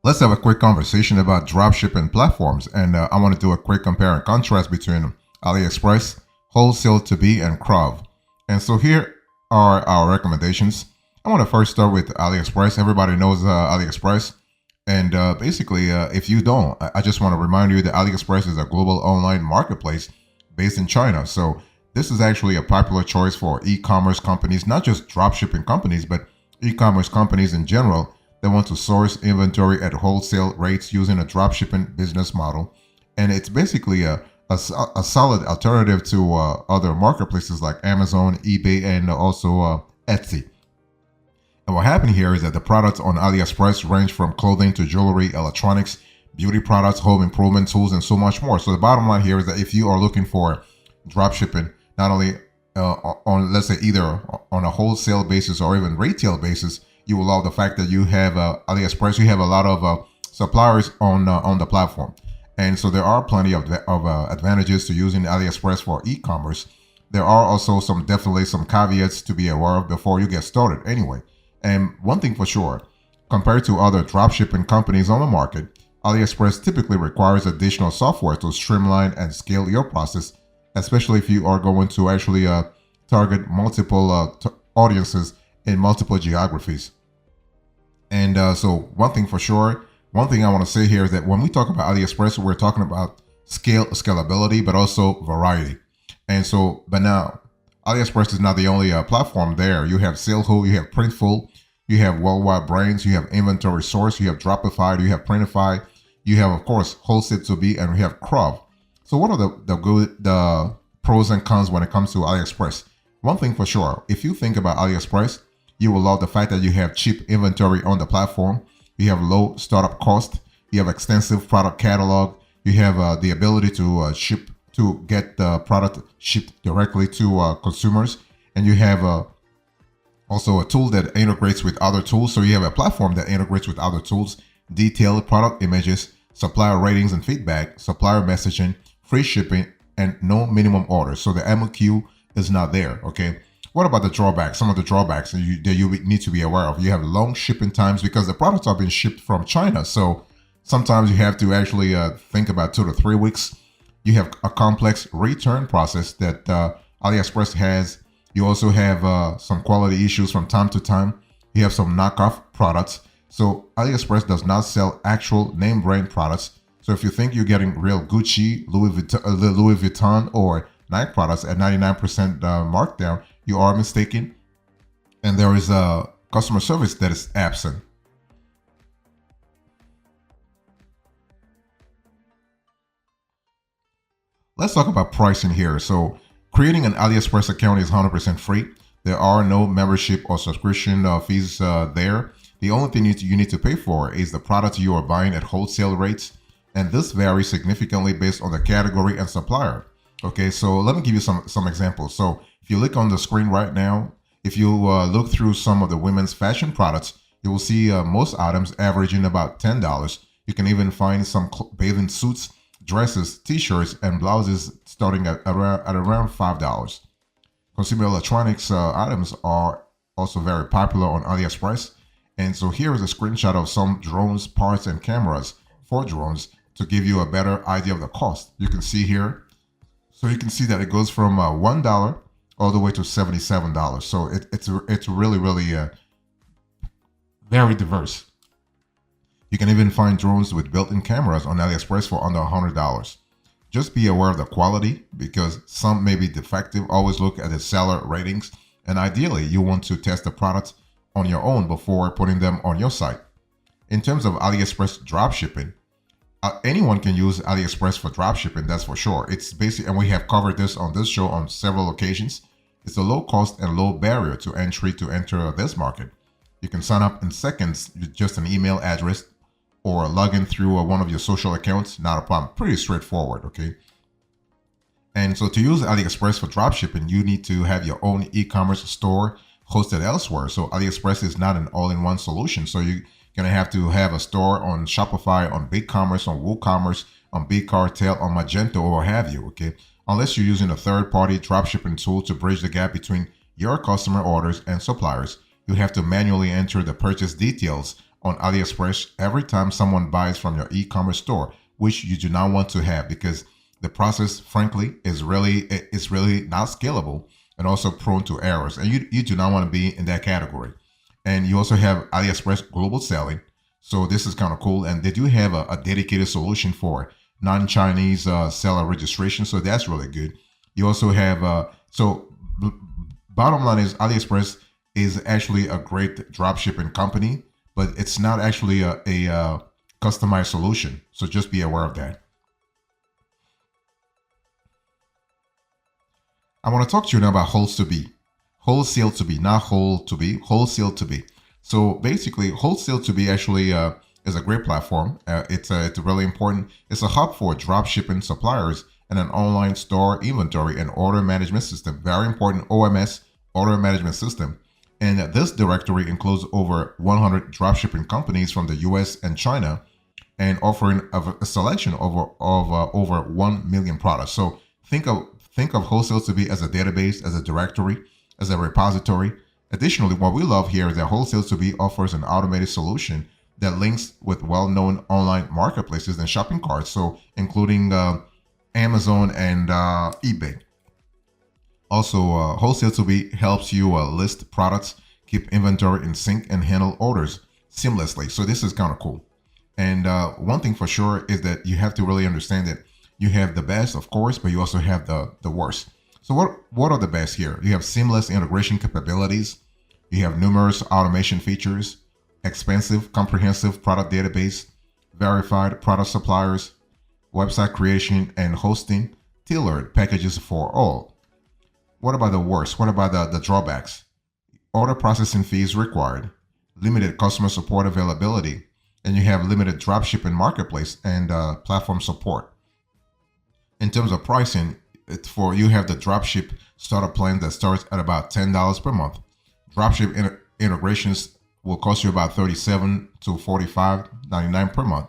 Let's have a quick conversation about dropshipping platforms, and I want to do a quick compare and contrast between AliExpress, Wholesale2b, and CROV. And so here are our recommendations. I want to first start with AliExpress. Everybody knows AliExpress, and basically, if you don't, I just want to remind you that AliExpress is a global online marketplace based in China. So this is actually a popular choice for e-commerce companies, not just dropshipping companies, but e-commerce companies in general. They want to source inventory at wholesale rates using a dropshipping business model. And it's basically a solid alternative to other marketplaces like Amazon, eBay, and also Etsy. And what happened here is that the products on AliExpress range from clothing to jewelry, electronics, beauty products, home improvement tools, and so much more. So the bottom line here is that if you are looking for dropshipping, not only on, let's say, either on a wholesale basis or even retail basis, you will love the fact that you have AliExpress. You have a lot of suppliers on the platform, and so there are plenty of advantages to using AliExpress for e-commerce. There are also definitely some caveats to be aware of before you get started. Anyway, and one thing for sure, compared to other dropshipping companies on the market, AliExpress typically requires additional software to streamline and scale your process, especially if you are going to actually target multiple audiences in multiple geographies. And so one thing for sure, one thing I want to say here is that when we talk about AliExpress, we're talking about scalability, but also variety. And so, but now AliExpress is not the only platform there. You have Saleho, you have Printful, you have Worldwide Brands, you have Inventory Source, you have Dropify, you have Printify, you have, of course, Wholesale2b, and we have CROV. So what are the pros and cons when it comes to AliExpress? One thing for sure, if you think about AliExpress, you will love the fact that you have cheap inventory on the platform. You have low startup cost. You have extensive product catalog. You have the ability to get the product shipped directly to consumers. And you have also a tool that integrates with other tools. So you have a platform that integrates with other tools, detailed product images, supplier ratings and feedback, supplier messaging, free shipping, and no minimum orders. So the MOQ is not there, okay? What about the drawbacks? Some of the drawbacks that you need to be aware of. You have long shipping times because the products are being shipped from China. So sometimes you have to actually think about 2 to 3 weeks. You have a complex return process that AliExpress has. You also have some quality issues from time to time. You have some knockoff products. So AliExpress does not sell actual name brand products. So if you think you're getting real Gucci, Louis Vuitton or Nike products at 99% markdown, you are mistaken, and there is a customer service that is absent. Let's talk about pricing here. So creating an AliExpress account is 100% free. There are no membership or subscription fees there. The only thing you need to pay for is the product you are buying at wholesale rates, and this varies significantly based on the category and supplier. Okay, so let me give you some examples. So if you look on the screen right now, if you look through some of the women's fashion products, you will see most items averaging about $10. You can even find some bathing suits, dresses, t-shirts, and blouses starting at around $5. Consumer electronics items are also very popular on AliExpress. And so here is a screenshot of some drones, parts, and cameras for drones to give you a better idea of the cost. You can see here. So you can see that it goes from $1 all the way to $77. So it's really, really very diverse. You can even find drones with built-in cameras on AliExpress for under $100. Just be aware of the quality because some may be defective. Always look at the seller ratings. And ideally, you want to test the products on your own before putting them on your site. In terms of AliExpress dropshipping, anyone can use AliExpress for dropshipping, that's for sure. It's basic, and we have covered this on this show on several occasions. It's a low cost and low barrier to entry to enter this market. You can sign up in seconds with just an email address or log in through one of your social accounts. Not a problem. Pretty straightforward, okay? And so to use AliExpress for dropshipping, you need to have your own e-commerce store hosted elsewhere. So AliExpress is not an all-in-one solution. So you're going to have a store on Shopify, on BigCommerce, on WooCommerce, on BigCartel, on Magento, or what have you, okay? Unless you're using a third-party dropshipping tool to bridge the gap between your customer orders and suppliers, you have to manually enter the purchase details on AliExpress every time someone buys from your e-commerce store, which you do not want to have because the process, frankly, is really not scalable and also prone to errors. And you do not want to be in that category. And you also have AliExpress Global Selling. So this is kind of cool. And they do have a dedicated solution for non-Chinese seller registration. So that's really good. You also have, bottom line is AliExpress is actually a great dropshipping company, but it's not actually a customized solution. So just be aware of that. I want to talk to you now about Wholesale2b. Wholesale2b, not Whole2b, Wholesale2b. So basically, Wholesale2b actually is a great platform. It's really important. It's a hub for dropshipping suppliers and an online store inventory and order management system. Very important OMS, order management system. And this directory includes over 100 dropshipping companies from the US and China and offering a selection of over 1 million products. So think of Wholesale2b as a database, as a directory, as a repository. Additionally, what we love here is that Wholesale2b offers an automated solution that links with well-known online marketplaces and shopping carts, so including Amazon and eBay. Also, Wholesale2b helps you list products, keep inventory in sync, and handle orders seamlessly. So this is kind of cool. And one thing for sure is that you have to really understand that you have the best, of course, but you also have the worst. So what are the best here? You have seamless integration capabilities. You have numerous automation features, expansive, comprehensive product database, verified product suppliers, website creation and hosting, tailored packages for all. What about the worst? What about the drawbacks? Order processing fees required, limited customer support availability, and you have limited dropshipping marketplace and platform support. In terms of pricing, you have the dropship startup plan that starts at about $10 per month. Dropship integrations will cost you about $37 to $45.99 per month.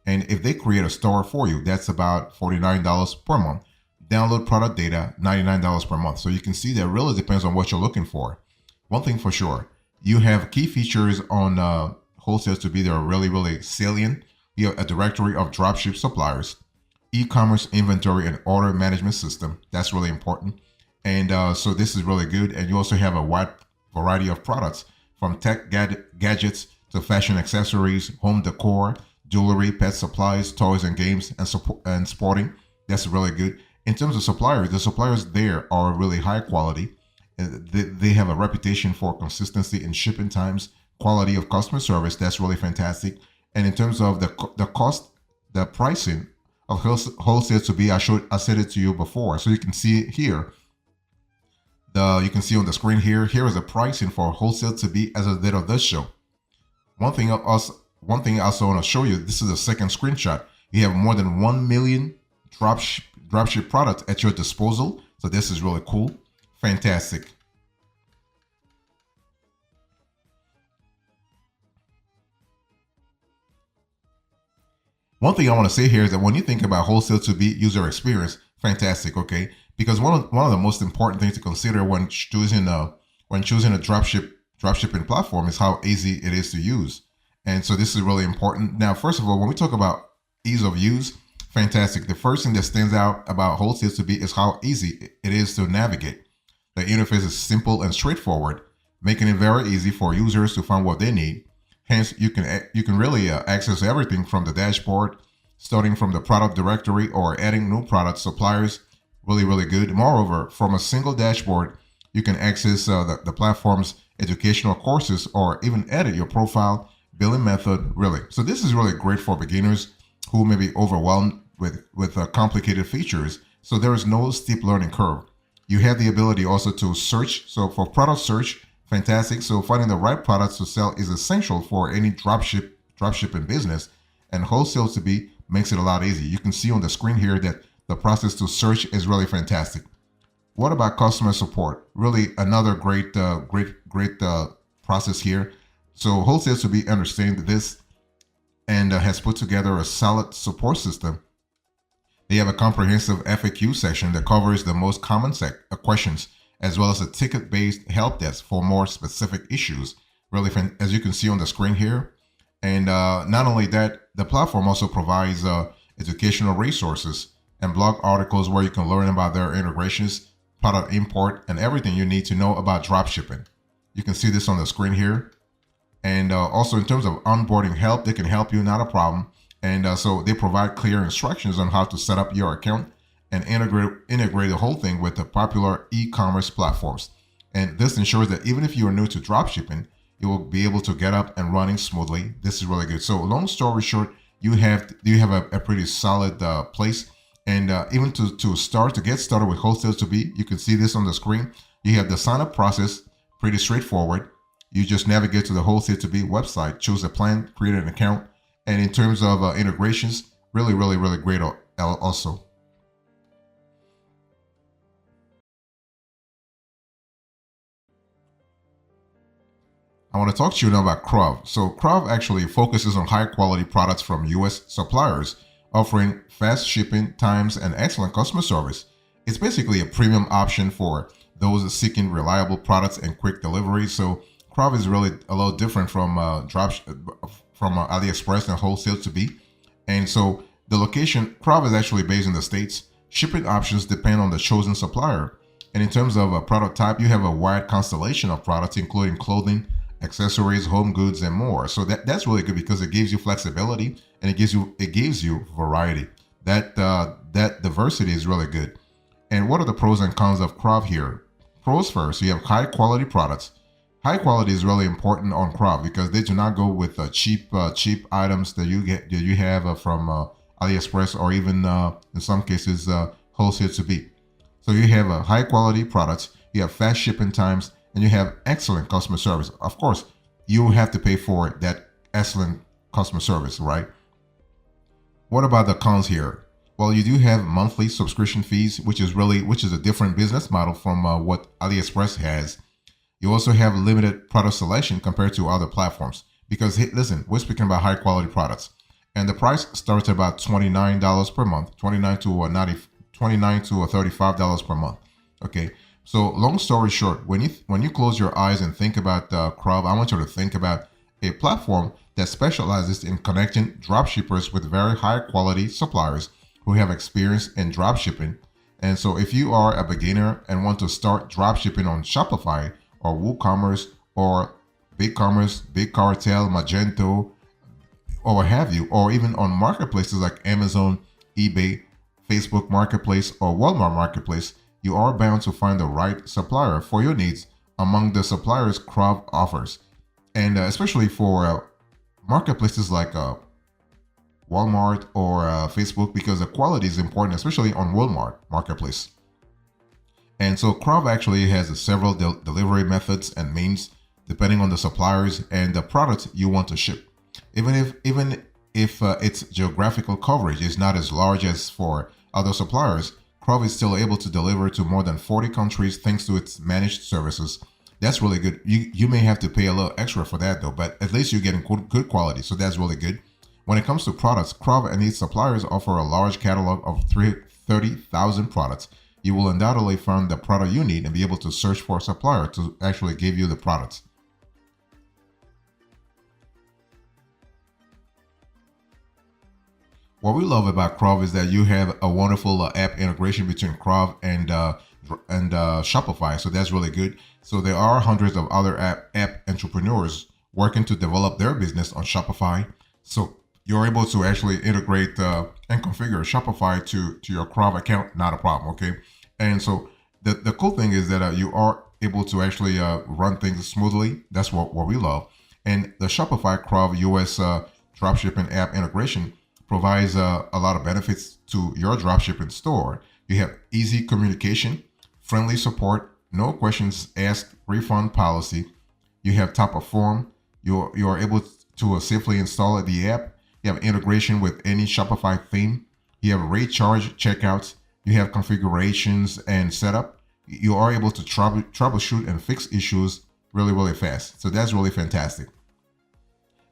And if they create a store for you, that's about $49 per month. Download product data, $99 per month. So you can see that really depends on what you're looking for. One thing for sure, you have key features on Wholesale2b that are really, really salient. You have a directory of dropship suppliers, e-commerce inventory and order management system. That's really important. And so this is really good. And you also have a wide variety of products from tech gadgets to fashion accessories, home decor, jewelry, pet supplies, toys and games, and sporting. That's really good. In terms of suppliers, the suppliers there are really high quality. They have a reputation for consistency in shipping times, quality of customer service. That's really fantastic. And in terms of the cost, the pricing of Wholesale2b, I said it to you before, so you can see it here. You can see on the screen here. Here is the pricing for Wholesale2b as of the date of this show. One thing I also want to show you. This is a second screenshot. You have more than 1 million dropship products at your disposal. So this is really cool. Fantastic. One thing I want to say here is that when you think about Wholesale2b user experience, fantastic, okay? Because one of the most important things to consider when choosing a dropshipping platform is how easy it is to use. And so this is really important. Now, first of all, when we talk about ease of use, fantastic. The first thing that stands out about Wholesale2b is how easy it is to navigate. The interface is simple and straightforward, making it very easy for users to find what they need. Hence, you can really access everything from the dashboard, starting from the product directory or adding new product suppliers. Really, really good. Moreover, from a single dashboard, you can access the platform's educational courses or even edit your profile, billing method, really. So this is really great for beginners who may be overwhelmed with complicated features. So there is no steep learning curve. You have the ability also to search. So for product search, fantastic. So finding the right products to sell is essential for any dropshipping business, and Wholesale2b makes it a lot easier. You can see on the screen here that the process to search is really fantastic. What about customer support? Really another great process here. So Wholesale2b understands this and has put together a solid support system. They have a comprehensive FAQ section that covers the most common questions, as well as a ticket-based help desk for more specific issues. Really, as you can see on the screen here. And not only that, the platform also provides educational resources and blog articles where you can learn about their integrations, product import, and everything you need to know about dropshipping. You can see this on the screen here. And also in terms of onboarding help, they can help you, not a problem. And so they provide clear instructions on how to set up your account and integrate the whole thing with the popular e-commerce platforms. And this ensures that even if you are new to dropshipping, you will be able to get up and running smoothly. This is really good. So long story short, you have a pretty solid place. And even to get started with Wholesale2b, you can see this on the screen. You have the sign up process, pretty straightforward. You just navigate to the Wholesale2b website, choose a plan, create an account. And in terms of integrations, really, really, really great also. I want to talk to you now about CROV. So CROV actually focuses on high quality products from US suppliers, offering fast shipping times and excellent customer service. It's basically a premium option for those seeking reliable products and quick delivery. So CROV is really a little different from AliExpress and Wholesale2b. And so the location, CROV is actually based in the States. Shipping options depend on the chosen supplier. And in terms of a product type, you have a wide constellation of products, including clothing, accessories, home goods, and more. So that's really good because it gives you flexibility and it gives you variety. That diversity is really good. And what are the pros and cons of CROV here? Pros first, you have high quality products. High quality is really important on CROV because they do not go with cheap items that you have from AliExpress or even in some cases Wholesale2b. So you have high quality products, you have fast shipping times, and you have excellent customer service. Of course, you have to pay for that excellent customer service, right? What about the cons here? Well, you do have monthly subscription fees, which is a different business model from what AliExpress has. You also have limited product selection compared to other platforms because, hey, listen, we're speaking about high quality products, and the price starts at about $29 per month, $29 to $35 per month. Okay. So long story short, when you close your eyes and think about CROV, I want you to think about a platform that specializes in connecting dropshippers with very high quality suppliers who have experience in dropshipping. And so if you are a beginner and want to start dropshipping on Shopify or WooCommerce or BigCommerce, BigCartel, Magento, or what have you, or even on marketplaces like Amazon, eBay, Facebook Marketplace, or Walmart Marketplace, you are bound to find the right supplier for your needs among the suppliers CROV offers. And especially for marketplaces like Walmart or Facebook, because the quality is important, especially on Walmart Marketplace. And so CROV actually has several delivery methods and means depending on the suppliers and the product you want to ship. Even if its geographical coverage is not as large as for other suppliers, CROV is still able to deliver to more than 40 countries thanks to its managed services. That's really good. You may have to pay a little extra for that though, but at least you're getting good quality, so that's really good. When it comes to products, CROV and its suppliers offer a large catalog of 30,000 products. You will undoubtedly find the product you need and be able to search for a supplier to actually give you the products. What we love about CROV is that you have a wonderful app integration between CROV and Shopify, so that's really good. So there are hundreds of other app entrepreneurs working to develop their business on Shopify. So you're able to actually integrate and configure Shopify to your CROV account, not a problem, okay? And so the cool thing is that you are able to actually run things smoothly. That's what we love. And the Shopify CROV US dropshipping app integration provides a lot of benefits to your dropshipping store. You have easy communication, friendly support, no questions asked refund policy. You have top of form. You are able to safely install the app. You have integration with any Shopify theme. You have rate charge checkouts. You have configurations and setup. You are able to troubleshoot and fix issues really, really fast. So that's really fantastic.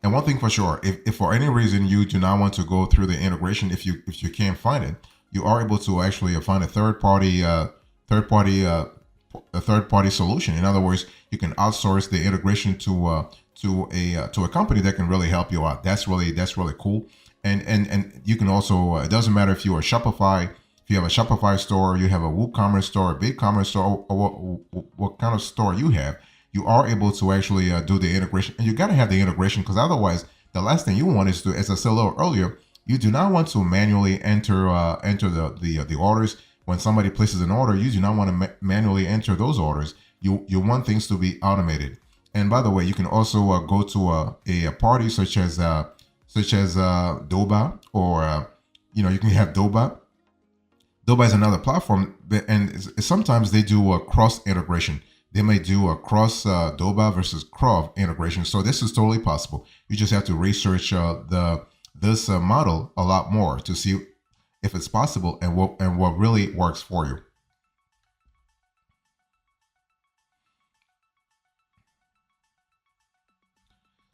And one thing for sure, if for any reason you do not want to go through the integration, if you can't find it, you are able to actually find a third party solution. In other words, you can outsource the integration to to a company that can really help you out. That's really cool. And you can also it doesn't matter if you are Shopify, if you have a Shopify store, you have a WooCommerce store, a BigCommerce store, or what kind of store you have, you are able to actually do the integration. And you got to have the integration, because otherwise, the last thing you want is to, as I said a little earlier, you do not want to manually enter the orders. When somebody places an order, you do not want to manually enter those orders. You want things to be automated. And by the way, you can also go to a party such as Doba, or you can have Doba. Doba is another platform, and sometimes they do a cross integration. They may do a cross Doba versus CROV integration. So this is totally possible. You just have to research this model a lot more to see if it's possible and what really works for you.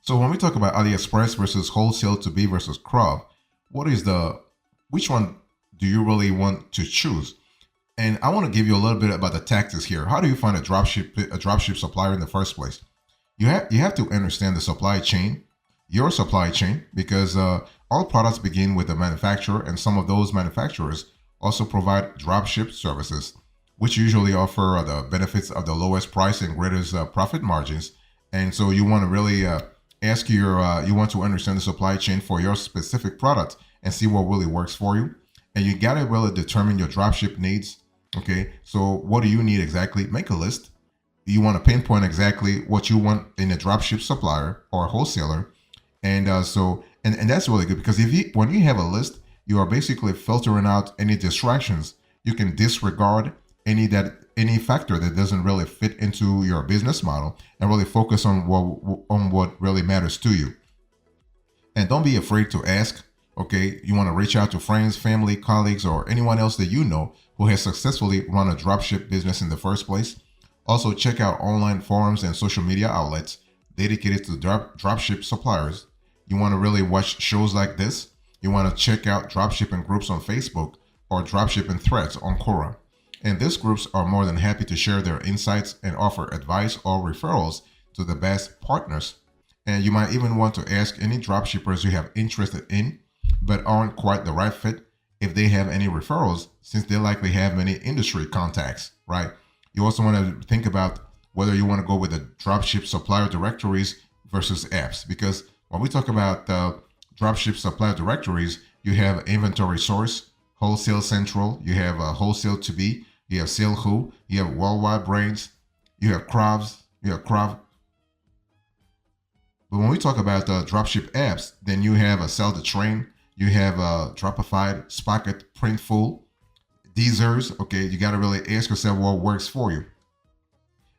So when we talk about AliExpress versus Wholesale2b versus CROV, which one do you really want to choose? And I want to give you a little bit about the tactics here. How do you find a dropship supplier in the first place? You have to understand the supply chain, your supply chain, because all products begin with a manufacturer, and some of those manufacturers also provide dropship services, which usually offer the benefits of the lowest price and greatest profit margins. And so you want to really you want to understand the supply chain for your specific product and see what really works for you. And you got to really determine your dropship needs. Okay, so what do you need exactly? Make a list. You want to pinpoint exactly what you want in a dropship supplier or wholesaler. And and that's really good, because when you have a list, you are basically filtering out any distractions. You can disregard any factor that doesn't really fit into your business model, and really focus on what really matters to you. And don't be afraid to ask. Okay, you want to reach out to friends, family, colleagues, or anyone else that you know who has successfully run a dropship business in the first place. Also, check out online forums and social media outlets dedicated to dropship suppliers. You want to really watch shows like this. You want to check out dropshipping groups on Facebook or dropshipping threads on Quora. And these groups are more than happy to share their insights and offer advice or referrals to the best partners. And you might even want to ask any dropshippers you have interested in but aren't quite the right fit if they have any referrals, since they likely have many industry contacts, right? You also want to think about whether you want to go with the dropship supplier directories versus apps, because when we talk about dropship supplier directories, you have Inventory Source, Wholesale Central, you have Wholesale2b, you have SaleWho, you have Worldwide Brains, you have CROVs, you have CROV. But when we talk about dropship apps, then you have a Sell the Train, you have Dropified, Spocket, Printful, Deezers. Okay, you got to really ask yourself what works for you.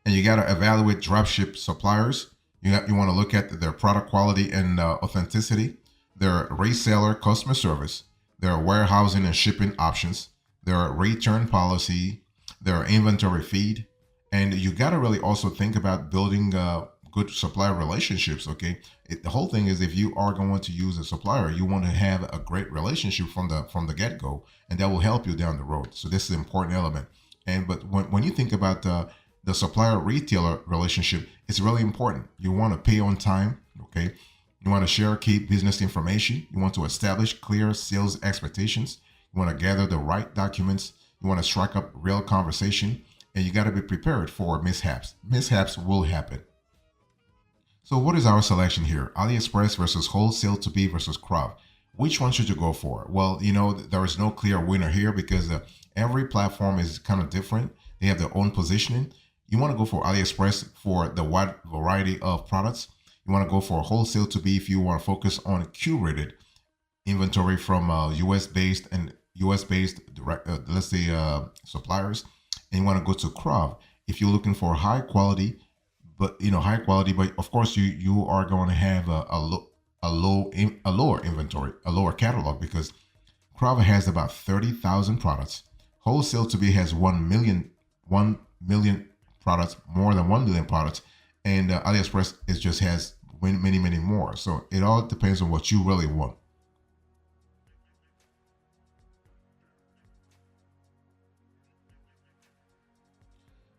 And you got to evaluate dropship suppliers. You want to look at their product quality and authenticity, their reseller customer service, their warehousing and shipping options, their return policy, their inventory feed. And you got to really also think about building good supplier relationships. Okay, the whole thing is, if you are going to use a supplier, you want to have a great relationship from the get-go, and that will help you down the road. So this is an important element. But when you think about the supplier retailer relationship, it's really important. You want to pay on time. Okay, you want to share key business information. You want to establish clear sales expectations. You want to gather the right documents. You want to strike up real conversation, and you got to be prepared for mishaps. Mishaps will happen. So what is our selection here? AliExpress versus Wholesale2b versus CROV. Which one should you go for? Well, there is no clear winner here, because every platform is kind of different. They have their own positioning. You want to go for AliExpress for the wide variety of products. You want to go for Wholesale2b if you want to focus on curated inventory from US-based direct, suppliers. And you want to go to CROV if you're looking for high quality, but of course you are going to have a lower inventory, a lower catalog, because CROV has about 30,000 products. Wholesale2b has 1 million products, more than 1 million products, and AliExpress just has many more. So it all depends on what you really want.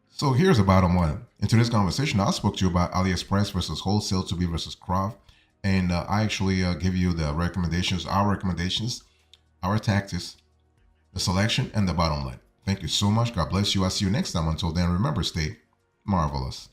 So here's the bottom line. In today's conversation, I spoke to you about AliExpress versus Wholesale2b versus CROV. And I actually give you the recommendations, our tactics, the selection, and the bottom line. Thank you so much. God bless you. I'll see you next time. Until then, remember, stay marvelous.